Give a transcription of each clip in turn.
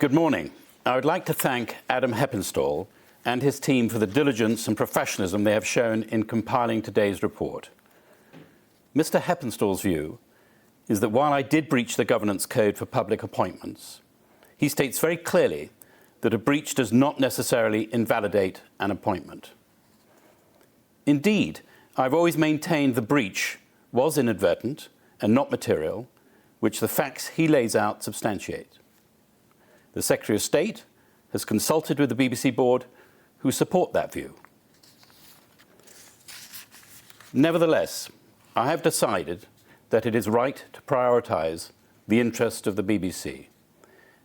Good morning. I would like to thank Adam Heppenstall and his team for the diligence and professionalism they have shown in compiling today's report. Mr. Heppenstall's view is that while I did breach the governance code for public appointments, he states very clearly that a breach does not necessarily invalidate an appointment. Indeed, I've always maintained the breach was inadvertent and not material, which the facts he lays out substantiate. The Secretary of State has consulted with the BBC board, who support that view. Nevertheless, I have decided that it is right to prioritise the interest of the BBC.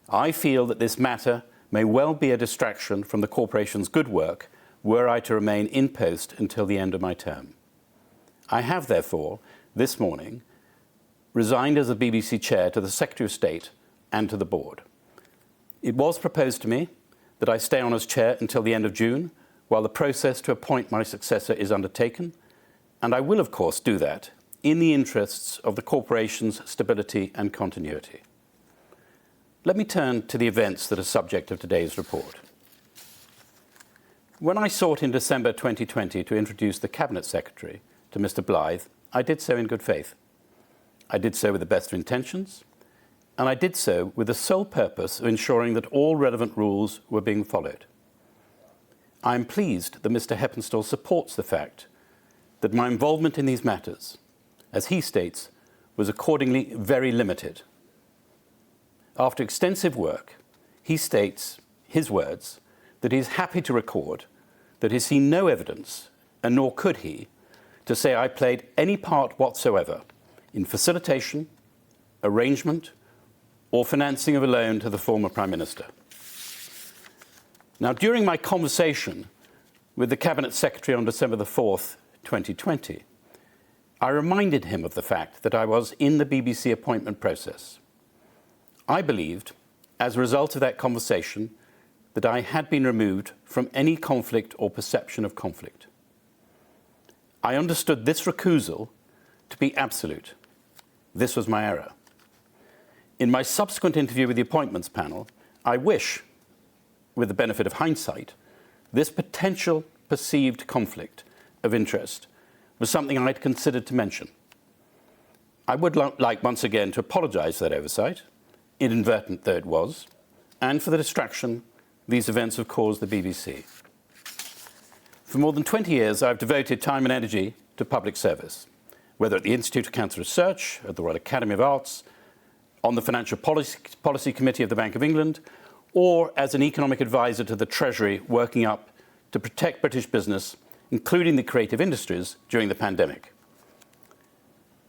I feel that this matter may well be a distraction from the corporation's good work were I to remain in post until the end of my term. I have, therefore, this morning, resigned as the BBC chair to the Secretary of State and to the board. It was proposed to me that I stay on as chair until the end of June, while the process to appoint my successor is undertaken, and I will, of course, do that in the interests of the corporation's stability and continuity. Let me turn to the events that are subject of today's report. When I sought in December 2020 to introduce the Cabinet Secretary to Mr. Blythe, I did so in good faith. I did so with the best of intentions, and I did so with the sole purpose of ensuring that all relevant rules were being followed. I am pleased that Mr. Heppenstall supports the fact that my involvement in these matters, as he states, was accordingly very limited. After extensive work, he states, his words, that he is happy to record that he has seen no evidence, and nor could he, to say I played any part whatsoever in facilitation, arrangement, or financing of a loan to the former Prime Minister. Now, during my conversation with the Cabinet Secretary on December the 4th, 2020, I reminded him of the fact that I was in the BBC appointment process. I believed, as a result of that conversation, that I had been removed from any conflict or perception of conflict. I understood this recusal to be absolute. This was my error. In my subsequent interview with the appointments panel, I wish, with the benefit of hindsight, this potential perceived conflict of interest was something I had considered to mention. I would like once again to apologise for that oversight, inadvertent though it was, and for the distraction these events have caused the BBC. For more than 20 years, I've devoted time and energy to public service, whether at the Institute of Cancer Research, at the Royal Academy of Arts, on the Financial Policy Committee of the Bank of England, or as an economic advisor to the Treasury working up to protect British business, including the creative industries, during the pandemic.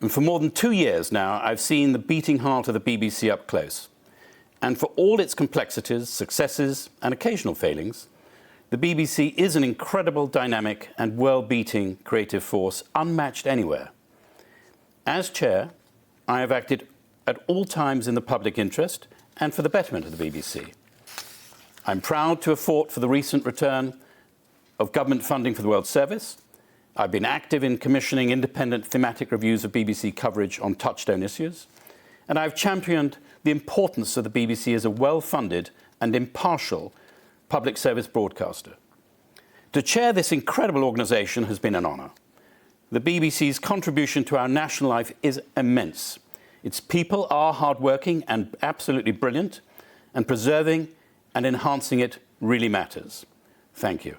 And for more than 2 years now, I've seen the beating heart of the BBC up close. And for all its complexities, successes, and occasional failings, the BBC is an incredible, dynamic, and world-beating creative force, unmatched anywhere. As chair, I have acted at all times in the public interest and for the betterment of the BBC. I'm proud to have fought for the recent return of government funding for the World Service. I've been active in commissioning independent thematic reviews of BBC coverage on touchstone issues, and I've championed the importance of the BBC as a well-funded and impartial public service broadcaster. To chair this incredible organisation has been an honour. The BBC's contribution to our national life is immense. Its people are hardworking and absolutely brilliant, and preserving and enhancing it really matters. Thank you.